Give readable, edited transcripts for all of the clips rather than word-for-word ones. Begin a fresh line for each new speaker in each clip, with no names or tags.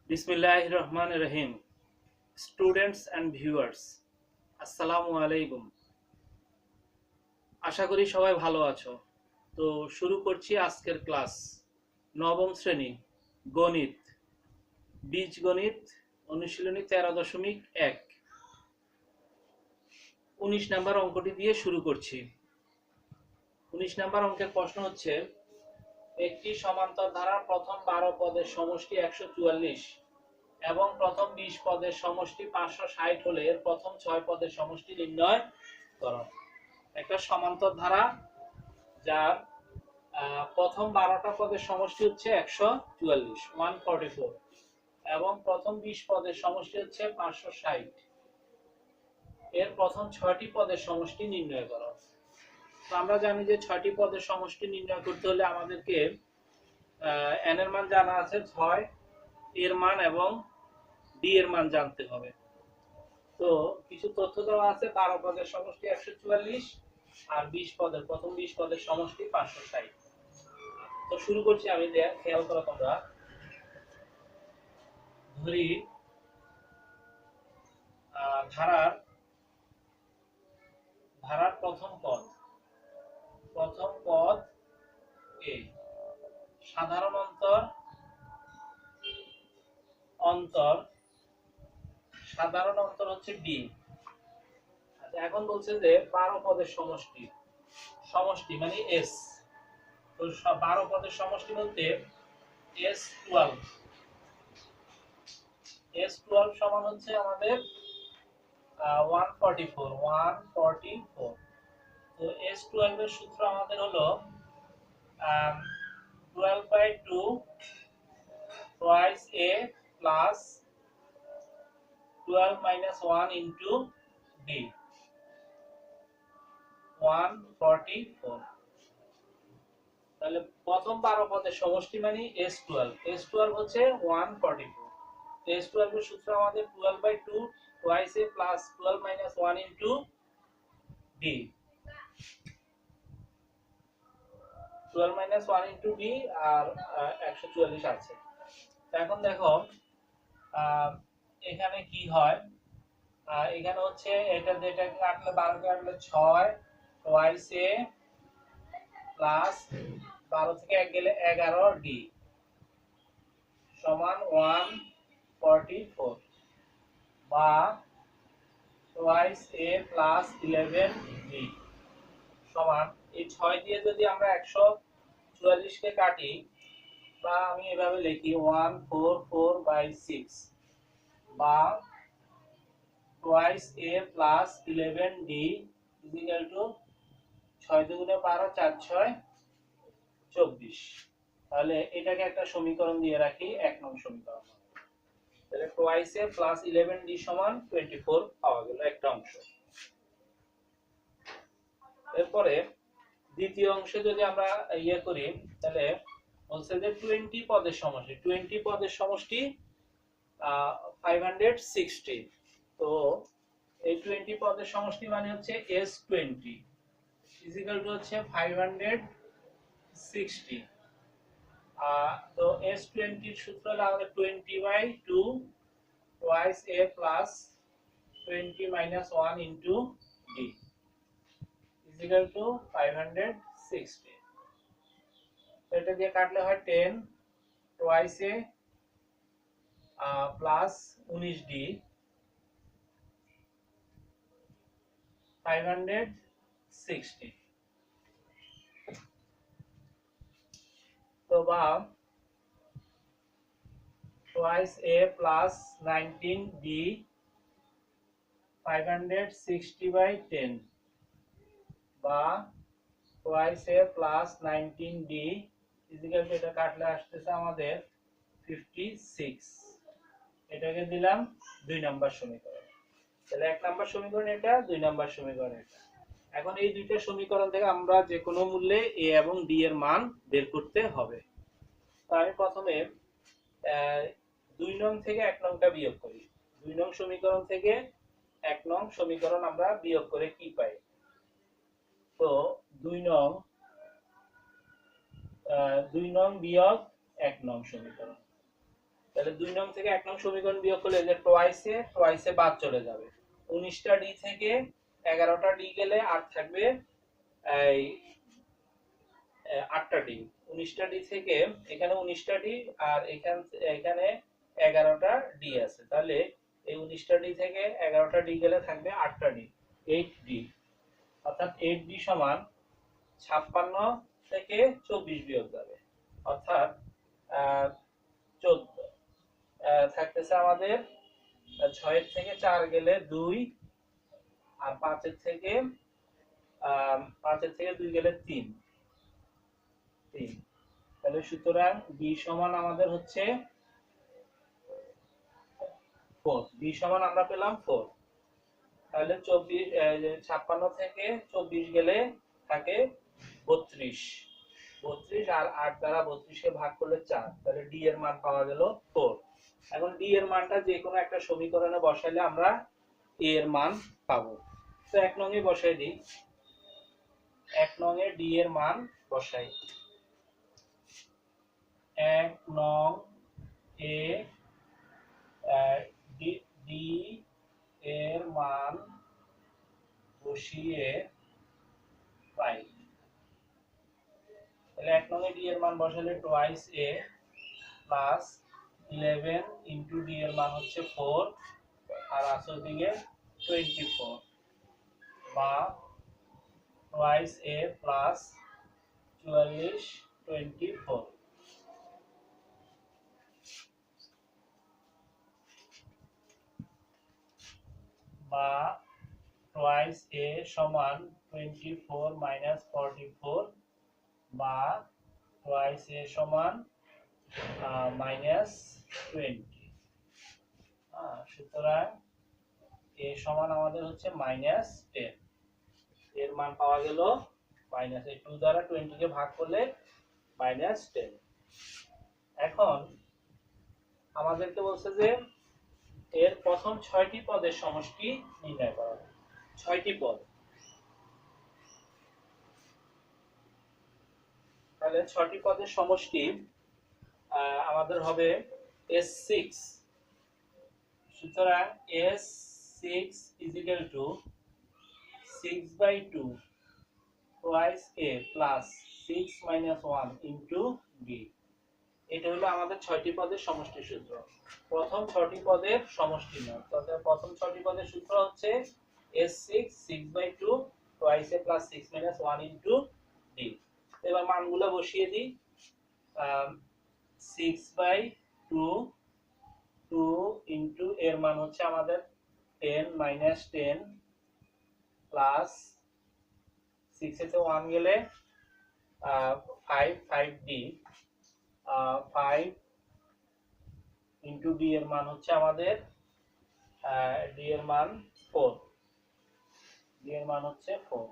বিসমিল্লাহির রহমানির রহিম। Students and viewers, আসসালামু আলাইকুম। আশা করি সবাই ভালো আছো। তো শুরু করছি আজকের ক্লাস। নবম শ্রেণী গণিত, বীজগণিত, অনুশীলনী 13.1, 19 নাম্বার অঙ্কটি দিয়ে শুরু করছি। 19 নাম্বার অঙ্কের প্রশ্ন হচ্ছে, একটি সমান্তর ধারার প্রথম 12 পদের সমষ্টি 144 এবং প্রথম 20 পদের সমষ্টি 560 হলে এর প্রথম 6 পদের সমষ্টি নির্ণয় করো। একটা সমান্তর ধারা যার প্রথম 12টা পদের সমষ্টি হচ্ছে 144 144 এবং প্রথম 20 পদের সমষ্টি হচ্ছে 560, এর প্রথম 6টি পদের সমষ্টি নির্ণয় করো। তো আমরা জানি যে 6টি পদের সমষ্টি নির্ণয় করতে হলে আমাদেরকে n এর মান জানা আছে, 6 এর মান এবং d এর মান জানতে হবে। তো কিছু তথ্য দেওয়া আছে, 12 পদের সমষ্টি 144 আর 20 পদের প্রথম 20 পদের সমষ্টি 560। তো শুরু করছি আমি, খেয়াল করো তোমরা। ধরি ধারার প্রথম পদ এ সাধারণ অন্তর হচ্ছে ডি। আচ্ছা, এখন বলছে যে 12 পদের সমষ্টি মানে এস। তো 12 পদের সমষ্টি বলতে S12 সমান হচ্ছে আমাদের 144। তো S12 এর সূত্র আমাদের হলো 12/2 twice a plus 12 minus 1 into d, 144। তাহলে প্রথম 12 পদের সমষ্টি মানে S12 হচ্ছে 144। S12 এর সূত্র আমাদের 12/2 twice a plus 12 minus 1 into d, 12 minus 1 into d আর 144 আছে। এখন দেখো এখানে কি হয়, এখানে হচ্ছে এটা যেটাকে কাটলে 12 কে কাটলে 6 twice a প্লাস 12 থেকে 1 গেলে 11 d সমান 144 বা twice a প্লাস 11 d সমান, এই 6 দিয়ে যদি আমরা 144 কে কাটি বা আমি এভাবে লিখি 144/6 বা twice a plus 11d is equal to 6 দুগুণে 12 4 6 24। তাহলে এটাকে একটা সমীকরণ দিয়ে রাখি, 1 নং সমীকরণ। তাহলে twice a plus 11d সমান 24 পাওয়া গেল একটা অংশ। এরপরে দ্বিতীয় অংশে যদি আমরা করি, তাহলে বলছে যে 20 পদের সমষ্টি 560। তো এই 20 পদের সমষ্টি মানে হচ্ছে S20 is equal to হচ্ছে 560। তো S20 এর সূত্র হলো আমাদের 20/2 twice a plus 20 minus 1 into d is equal to 560। এটা দিয়ে কাটলে হয় 10 twice a plus 19d 560। তো বা twice a plus 19d 560/10 বা twice a plus 19d is equal to, এটা কাটলে আসতেছে আমাদের 56। এটাকে দিলাম 2 নাম্বার সমীকরণ। তাহলে 1 নাম্বার সমীকরণ এটা, 2 নাম্বার সমীকরণ এটা। এখন এই দুইটা সমীকরণ থেকে আমরা যে কোনো মূল্যে a এবং d এর মান বের করতে হবে। তো আমি প্রথমে 2 নং থেকে 1 নংটা বিয়োগ করি। 2 নং সমীকরণ থেকে 1 নং সমীকরণ আমরা বিয়োগ করে কি পাই? তো 2 নং বিয়োগ 1 নং সমীকরণ। তাহলে 2 নং থেকে 1 নং সমীকরণ বিয়োগ করলে যে টোয়াইসে বাদ চলে যাবে। 19টা ডি থেকে 11টা ডি গেলে আর থাকবে এই 8টা ডি। 19টা ডি থেকে এখানে 19টা ডি আর এখানে 11টা ডি আছে। তাহলে এই 19টা ডি থেকে 11টা ডি গেলে থাকবে 8টা ডি, 8 ডি। অর্থাৎ 8 ডি সমান 56 থেকে 24 বিয়োগ যাবে, অর্থাৎ 14 থাকতেছে আমাদের 6 থেকে 4 গেলে 2 আর 5 থেকে 2 গেলে 3। তাহলে সুতরাং বি সমান আমাদের হচ্ছে 4। বি সমান আমরা পেলাম 4। তাহলে 56 থেকে 24 গেলে থাকে 32। 32 আর 8 দ্বারা 32 কে ভাগ করলে 4। তাহলে ডি এর মান পাওয়া গেল 4। এখন ডি এর মানটা যে কোনো একটা সমীকরণে বসাইলে আমরা এ এর মান পাবো। তো 1 নং এ বসাই দিই। 1 নং এ ডি এর মান বসাই। 1 নং এ ডি এর মান বসিয়ে পাই। তাহলে 1 নং এ ডি এর মান বসালে twice a plus 11 into D এর মান হচ্ছে 4 আর আসল দিকে 24 বা টোয়াইস এ প্লাস 44 24 বা টোয়াইস এ সমান 24 মাইনাস 44 বা টোয়াইস এ সমান মাইনাস 20। সুতরাং এ সমান আমাদের হচ্ছে মাইনাস 10। এর মান পাওয়া গেল মাইনাস, এই 2 দ্বারা 20 কে ভাগ করলে মাইনাস 10। এখন আমাদেরকে বলছে যে এর প্রথম 6টি পদের সমষ্টি নির্ণয় করা। 6টি পদ, তাহলে 6টি পদের সমষ্টি আমাদের হবে S6। সুতরাং S6 is equal to 6/2 twice A plus 6 minus 1 into B। এটা হলো আমাদের 6টি পদের সমষ্টি সূত্র। প্রথম 6টি পদের সমষ্টি নয়, তবে প্রথম 6টি পদের সূত্র হচ্ছে S6 6/2 twice A plus 6 minus 1 into D। এবার মানগুলো বসিয়ে দিই। 6/2 2 into এর মান হচ্ছে আমাদের 10 minus 10 plus 6 এতে 1 গেলে 5D 5 into D এর মান হচ্ছে আমাদের D এর মান 4। D এর মান হচ্ছে 4।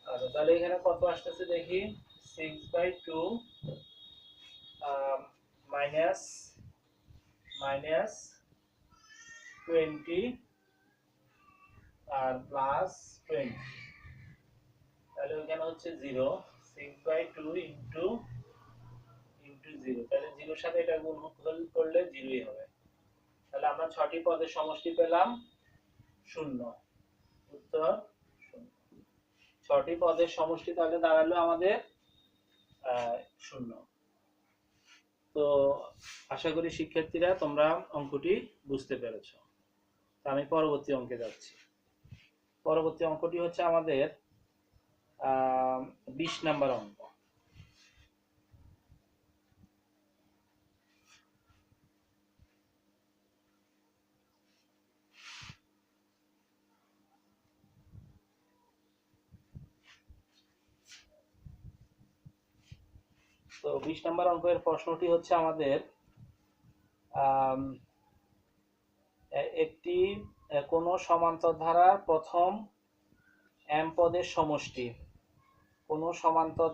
আচ্ছা, তাহলে এখানে কত আসতেছে দেখি। 6/2 মাইনাস 20 আর প্লাস 20, তাহলে ওখানে হচ্ছে 0। 6/2 ইনটু 0, তাহলে 0 সাথে এটা গুণ করলে 0ই হবে। তাহলে আমরা 6টি পদের সমষ্টি পেলাম 0। উত্তর 0। 6টি পদের সমষ্টি তাহলে দাঁড়ালো আমাদের 0। তো আশা করি শিক্ষার্থীরা তোমরা অঙ্কটি বুঝতে পেরেছো। আমি পরবর্তী অঙ্কে যাচ্ছি। পরবর্তী অঙ্কটি হচ্ছে আমাদের 20 নাম্বার অঙ্ক। তো 20 নাম্বার অঙ্কের প্রশ্নটি হচ্ছে আমাদের একটি কোন সমান্তর ধারার প্রথম m পদের সমষ্টি। কোন সমান্তর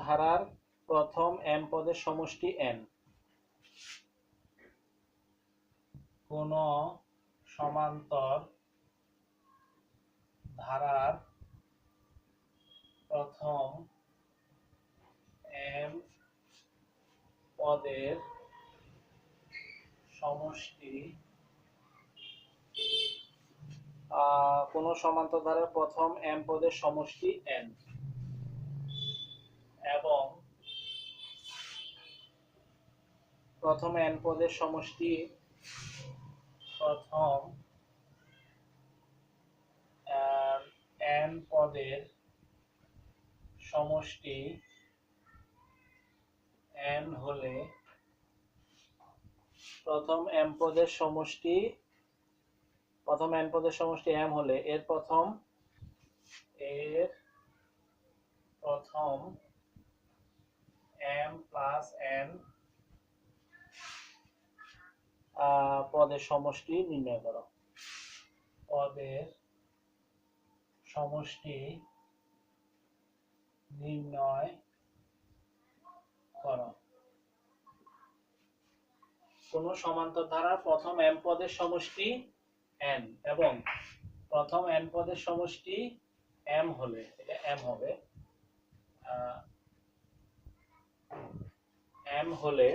ধারার প্রথম m পদের সমষ্টি n। কোন সমান্তর ধারার প্রথম m পদের সমষ্টি কোন সমান্তর ধারার প্রথম m পদের সমষ্টি n এবং প্রথম n পদের সমষ্টি প্রথম n পদের সমষ্টি n হলে প্রথম m পদের সমষ্টি m হলে এর প্রথম m প্লাস n পদের সমষ্টি নির্ণয় করো। পদের সমষ্টি নির্ণয় করো। কোন সমান্তর ধারার প্রথম m পদের সমষ্টি n এবং প্রথম n পদের সমষ্টি m হলে, এটা m হবে, m হলে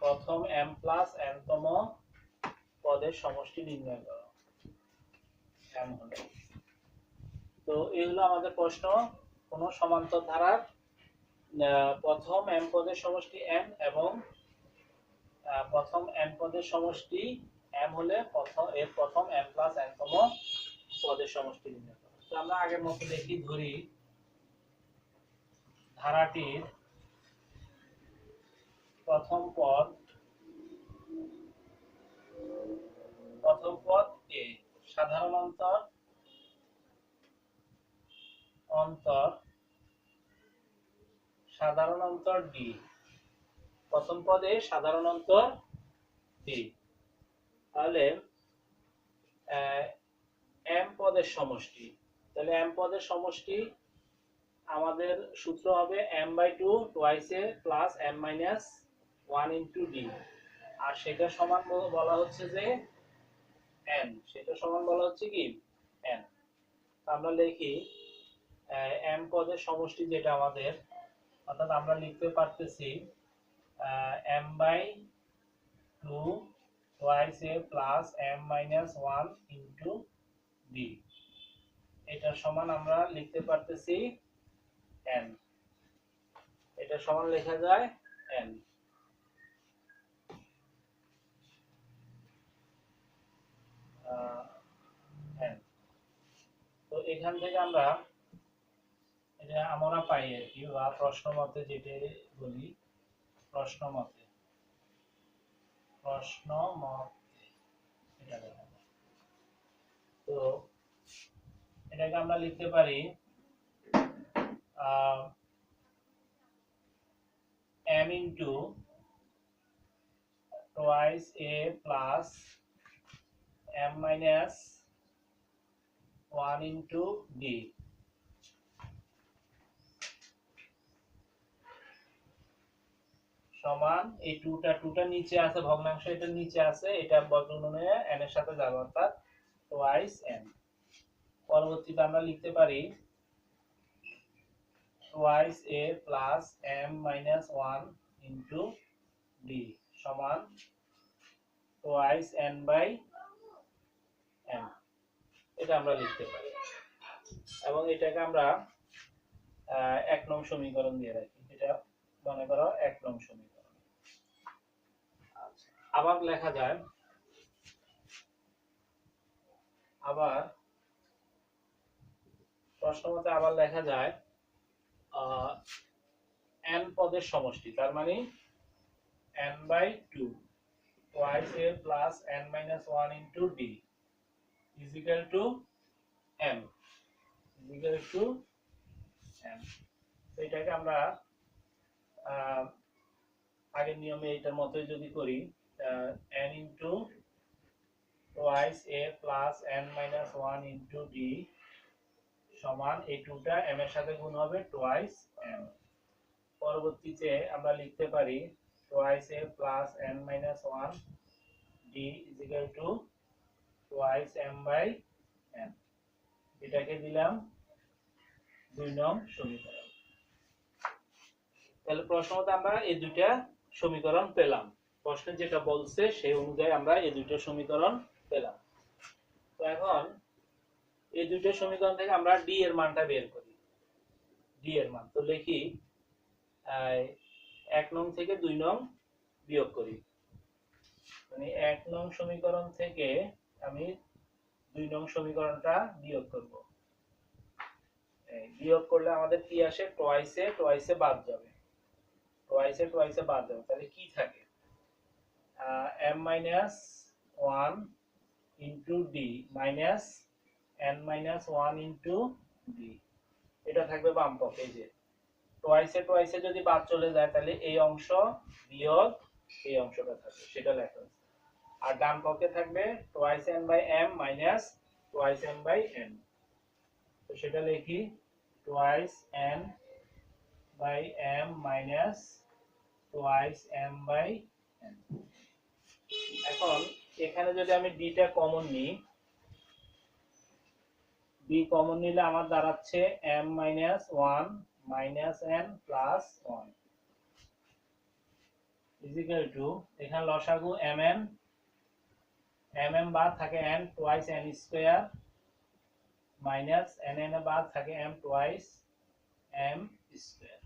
প্রথম m প্লাস n তম পদের সমষ্টি নির্ণয় করো। m হলে, তো এই হলো আমাদের প্রশ্ন। কোন সমান্তর ধারার প্রথম m পদের সমষ্টি n এবং প্রথম n পদের সমষ্টি m হলে এর প্রথম m প্লাস n তম পদের সমষ্টি নির্ণয় করো। তো আমরা আগের মতো দেখি, ধরি ধারাটির প্রথম পদ a, সাধারণ অন্তর d, প্রথম পদে সাধারণ অন্তর d, তাহলে m পদের সমষ্টি, তাহলে m পদের সমষ্টি আমাদের সূত্র হবে m/2 twice a plus m-1 into d, আর সেটা সমান বলা হচ্ছে যে n, সেটা সমান বলা হচ্ছে কি n। আমরা লিখি m পদের সমষ্টি যেটা আমাদের, অর্থাৎ আমরা লিখতে পারতেছি m/2 twice a plus m-1 into d, এটা সমান আমরা লিখতে পারতেছি n, এটা সমান লেখা যায় n। তো এখান থেকে আমরা পাই আর কি, বা প্রশ্ন মতে যেটা বলি, প্রশ্ন মতে এটা লেখা যায়। তো এটাকে আমরা লিখতে পারি m into twice a plus m-1 into d, সমান এই টুটা নিচে আছে, ভগ্নাংশ এটা নিচে আছে, এটা বর্গমূলে n এর সাথে যাবে, অর্থাৎ twice n। পরবর্তীতে আমরা লিখতে পারি twice a plus m-1 into d সমান twice n/m, এটা আমরা লিখতে পারি, এবং এটাকে আমরা 1 নং সমীকরণ দিয়ে রাখি, এটা মনে করো 1 নং সমীকরণ। আবার লেখা যায়, আবার প্রশ্ন মতে আবার লেখা যায় n পদের সমষ্টি, তার মানে n/2 twice a plus n-1 into d is equal to m, তো এটাকে আমরা আগের নিয়মে এটার মতই যদি করি, n into twice a plus n-1 into d সমান এই টুটা m এর সাথে গুণ হবে twice m। পরবর্তীতে আমরা লিখতে পারি twice a plus n-1 d is equal to twice m by n। এটাকে দিলাম 2 নং সমীকরণ। তাহলে প্রশ্নতে আমরা এই দুইটা সমীকরণ পেলাম, প্রশ্নে যেটা বলছে সেই অনুযায়ী আমরা এই দুইটা সমীকরণ পেলাম। তো এখন এই দুইটা সমীকরণ থেকে আমরা d এর মানটা বের করি। d এর মান তো লিখি 1 নং থেকে 2 নং বিয়োগ করি, মানে 1 নং সমীকরণ থেকে আমি 2 নং সমীকরণটা বিয়োগ করব। বিয়োগ করলে আমাদের কি আসে, টুয়াইসে বাদ যাবে, টুয়াইসে বাদ যাবে। তাহলে কি থাকে, m - 1 into d minus n - 1 into d, এটা থাকবে বাম পক্ষে। এই যে টুয়াইসে যদি বাদ চলে যায় তাহলে এই অংশ বিয়োগ এই অংশটা থাকবে, সেটা লেখা আছে। আর ডান পক্ষে থাকবে twice n by m minus twice n by n। তো সেটা লিখি twice n by m minus twice m by n। এখন এখানে যদি আমি d টা কমন নিই, d কমন নিলে আমার দাঁড়াচ্ছে m minus 1 minus n plus 1 is equal to, এখানে লসাগু mm বাদ থাকে n twice n square minus n n বাদ থাকে m টুয়াইস m স্কয়ার,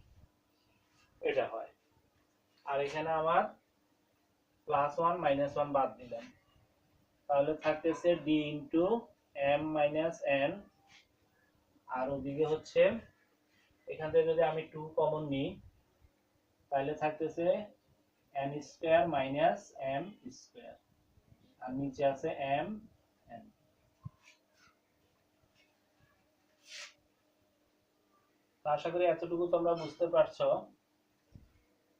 এটা হয়। আর এখানে আমার প্লাস 1 মাইনাস 1 বাদ দিলাম, তাহলে থাকতেছে d into m minus n। আর ওদিকে হচ্ছে এখান থেকে যদি আমি 2 কমন নিই তাহলে থাকতেছে n square minus m square, আর নিচে আছে m n। আশা করি এতটুকু তোমরা বুঝতে পারছো।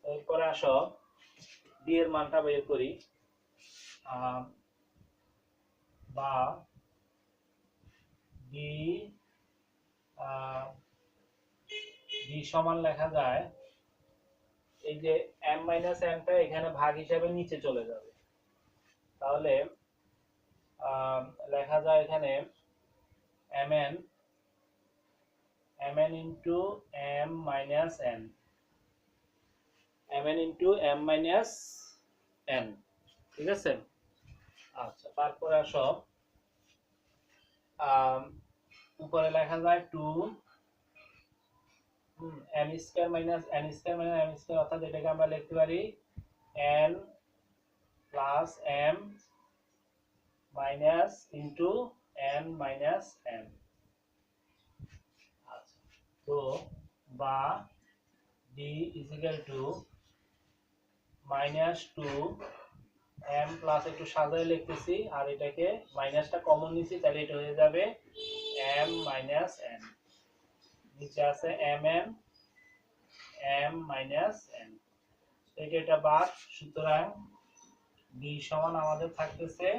এরপরে আসো d এর মানটা বের করি, বা d সমান লেখা যায়, এই যে m মাইনাস n টা এখানে ভাগ হিসাবে নিচে চলে যাবে, তাহলে লেখা যায় এখানে mn into m minus n, mn into m minus n, ঠিক আছে। আচ্ছা, তারপরে আসো উপরে লেখা যায় 2 m square minus n square minus m square, অর্থাৎ এটাকে আমরা লিখতে পারি n plus m minus into n minus m। আচ্ছা, তো বা d is equal to minus 2 m plus, একটু সাজায় লিখতেছি আর এটাকে মাইনাসটা কমন নিছি, তাহলে এটা হয়ে যাবে m মাইনাস n, নিচে আছে mn m মাইনাস n, এটা বাদ। সুতরাং d সমান আমাদের থাকতেছে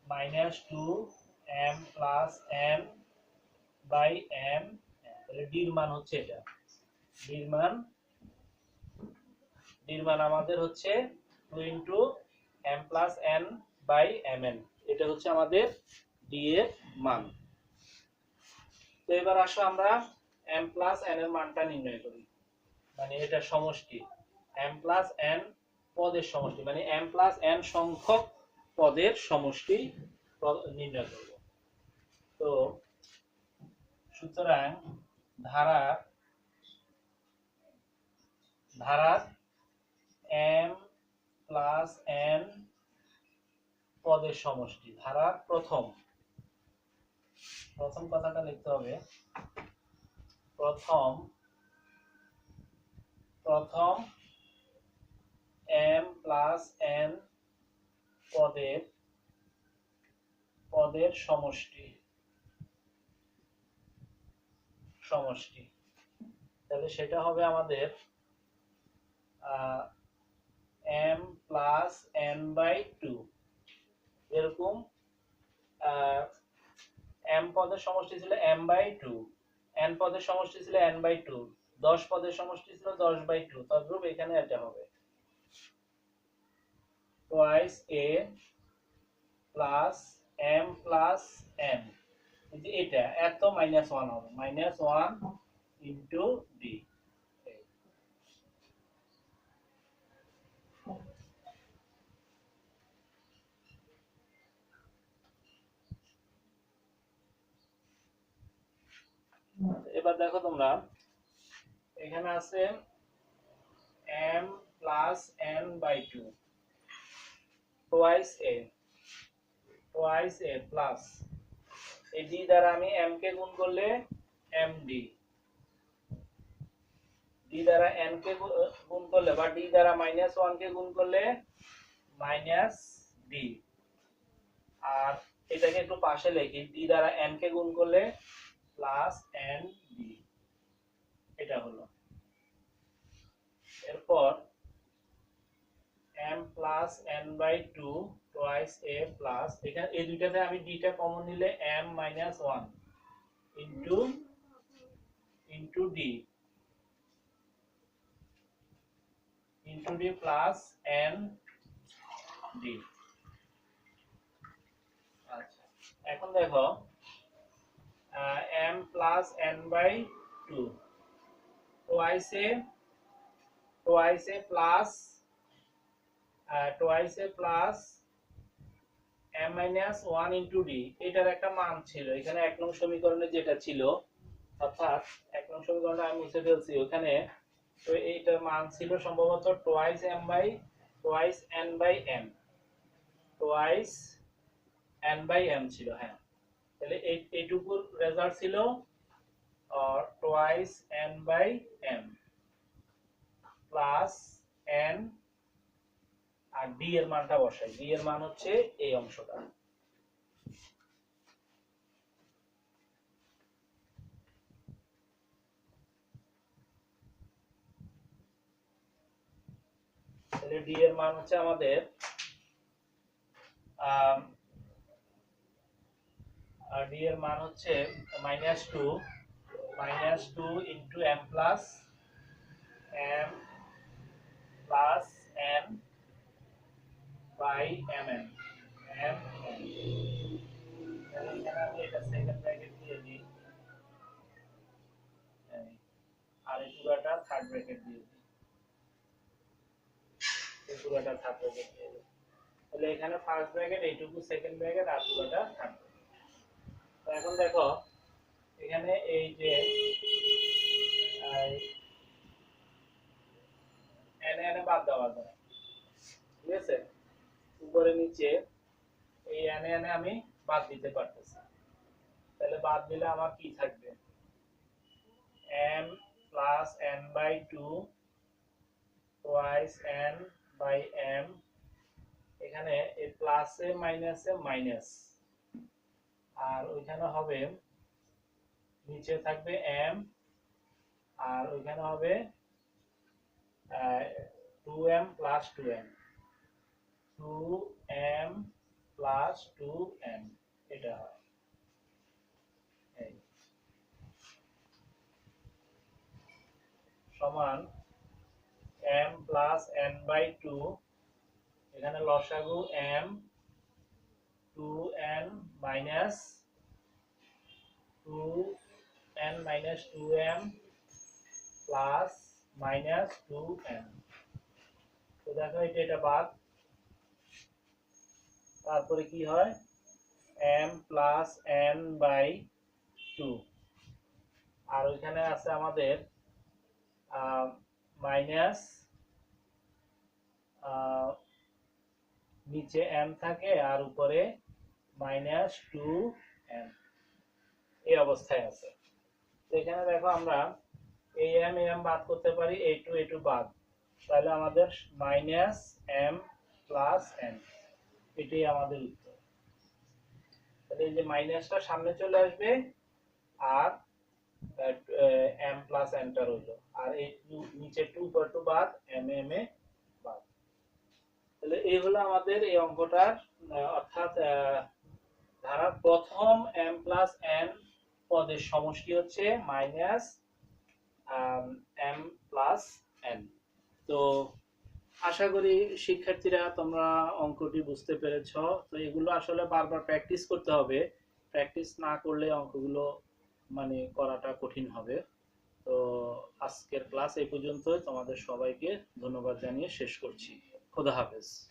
minus 2 m plus n by m। তাহলে d এর মান হচ্ছে এটা, d এর মান আমাদের হচ্ছে 2 into m plus n by mn, এটা হচ্ছে আমাদের d এর মান। তো এবার আসো আমরা m প্লাস n এর মানটা নির্ণয় করি, মানে এটা সমষ্টি, m প্লাস n পদের সমষ্টি, মানে m প্লাস n সংখ্যক পদের সমষ্টি নির্ণয় করব। তো সুতরাং ধারার m প্লাস n পদের সমষ্টি, ধারার প্রথম কথাটা লিখতে হবে, প্রথম m প্লাস n পদের সমষ্টি, তাহলে সেটা হবে আমাদের m প্লাস n বাই 2। এরকম m পদের সমষ্টি ছিল m বাই 2, n পদের সমষ্টি ছিল n বাই 2, 10 পদের সমষ্টি ছিল 10 বাই 2, তদ্রূপ এখানে এটা হবে। Twice a plus M plus N, এটা এত -1 হবে, -1 ইন্টু ডি। এবার দেখো তোমরা এখানে আছে m plus n by 2 twice a plus এই d দ্বারা আমি m কে গুণ করলে md, d দ্বারা n কে গুণ করলে বা d দ্বারা -1 কে গুণ করলে -d, আর এটাকে একটু পাশে লিখি, d দ্বারা n কে গুণ করলে প্লাস nd, এটা হলো। এরপর m plus n by 2 twice a plus, এখানে এই দুইটাতে আমি d টা কমন নিলে m -1 into d plus n d। আচ্ছা, এখন দেখো m plus n by 2 twice a plus m -1 into d, এটার একটা মান ছিল এখানে 1 নং সমীকরণে, যেটা ছিল, অর্থাৎ 1 নং সমীকরণটা আমি মুছে ফেলছি ওখানে। তো এইটার মান ছিল সম্ভবত টোয়াইস n বাই m ছিল, হ্যাঁ। তাহলে এইটুকুর রেজাল্ট ছিল twice n by m plus n, আর d এর মানটা বসাই, d এর মান হচ্ছে এই অংশটা। তাহলে d এর মান হচ্ছে আমাদের d এর মান হচ্ছে -2 into m plus n by mn, তাহলে এখানে আমি এটা সেকেন্ড ব্র্যাকেট দিয়ে দিই, আর এই পুরোটা থার্ড ব্র্যাকেট দিয়ে দিই, এই পুরোটা থার্ড ব্র্যাকেট দিয়ে দিই। তাহলে এখানে ফার্স্ট ব্র্যাকেট, এইটুকু সেকেন্ড ব্র্যাকেট, আর পুরোটা থার্ড ব্র্যাকেট। তো এখন দেখো এখানে এই যে n বাদ দেওয়া যায়, ঠিক আছে, উপরে নিচে এই n আমি বাদ দিতে পারতেছি। তাহলে বাদ দিলে আমার কি থাকবে, m plus n by 2 twice n by m, এখানে এই প্লাসে মাইনাসে মাইনাস, আর ওইখানে হবে নিচে থাকবে m, আর ওইখানে হবে 2m plus 2m plus 2m, এটা হয় সমান m প্লাস n বাই 2, এখানে লসাগু m 2n minus 2m plus -2m। তো দেখো এটা বাদ, তারপরে কি হয় m প্লাস n বাই 2, আর ওইখানে আছে আমাদের মাইনাস, নিচে m থাকে আর উপরে -2m, এই অবস্থায় আছে। তো এখানে দেখো আমরা এই m বাদ করতে পারি, a2 বাদ, তাহলে আমাদের -m প্লাস n, এটাই আমাদের উত্তর। তাহলে এই যে মাইনাসটা সামনে চলে আসবে, আর m প্লাস n টা রইল, আর এই নিচে 2 পর 2 বাদ, m এ বাদ। তাহলে এই হলো আমাদের এই অঙ্কটার, অর্থাৎ ধারার প্রথম m প্লাস n পদের সমষ্টি হচ্ছে m প্লাস n। তো আশা করি শিক্ষার্থীরা তোমরা অঙ্কটি বুঝতে পেরেছ। তো এগুলো আসলে বারবার প্র্যাকটিস করতে হবে, প্র্যাকটিস না করলে অঙ্কগুলো মানে করাটা কঠিন হবে। তো আজকের ক্লাস এই পর্যন্তই, তোমাদের সবাইকে ধন্যবাদ জানিয়ে শেষ করছি। খোদা হাফেজ।